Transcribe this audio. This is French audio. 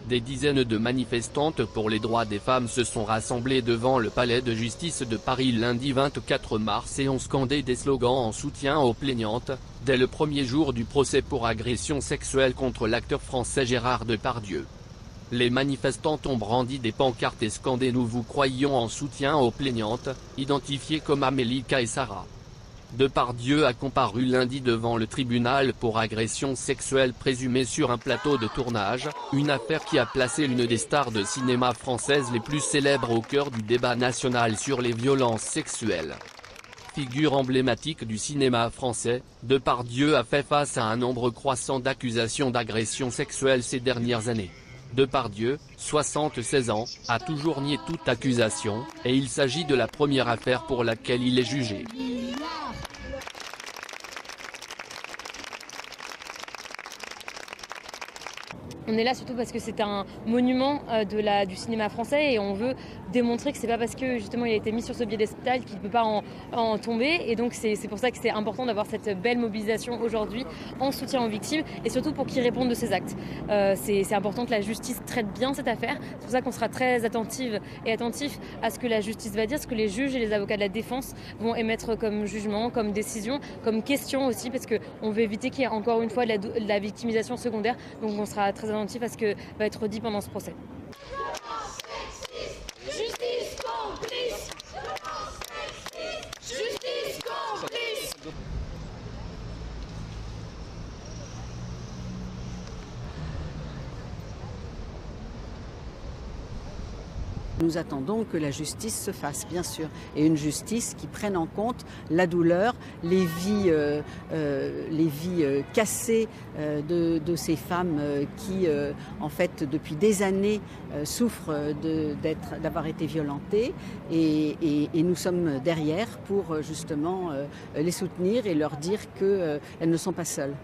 Des dizaines de manifestantes pour les droits des femmes se sont rassemblées devant le palais de justice de Paris lundi 24 mars et ont scandé des slogans en soutien aux plaignantes, dès le premier jour du procès pour agression sexuelle contre l'acteur français Gérard Depardieu. Les manifestantes ont brandi des pancartes et scandé « Nous vous croyions » en soutien aux plaignantes, identifiées comme Amélika et Sarah. Depardieu a comparu lundi devant le tribunal pour agression sexuelle présumée sur un plateau de tournage, une affaire qui a placé l'une des stars de cinéma françaises les plus célèbres au cœur du débat national sur les violences sexuelles. Figure emblématique du cinéma français, Depardieu a fait face à un nombre croissant d'accusations d'agression sexuelle ces dernières années. Depardieu, 76 ans, a toujours nié toute accusation, et il s'agit de la première affaire pour laquelle il est jugé. On est là surtout parce que c'est un monument du cinéma français et on veut démontrer que c'est pas parce que justement il a été mis sur ce piédestal qu'il ne peut pas en tomber, et donc c'est pour ça que c'est important d'avoir cette belle mobilisation aujourd'hui en soutien aux victimes et surtout pour qu'ils répondent de ces actes. C'est important que la justice traite bien cette affaire, c'est pour ça qu'on sera très attentif à ce que la justice va dire, ce que les juges et les avocats de la défense vont émettre comme jugement, comme décision, comme question aussi, parce qu'on veut éviter qu'il y ait encore une fois de la victimisation secondaire, donc on sera très attentif à ce que va être dit pendant ce procès. Justice complice. Justice complice. Nous attendons que la justice se fasse, bien sûr, et une justice qui prenne en compte la douleur, les vies cassées de ces femmes qui, en fait, depuis des années, souffrent d'avoir été violentées. Et nous sommes derrière pour, justement, les soutenir et leur dire qu'elles ne sont pas seules.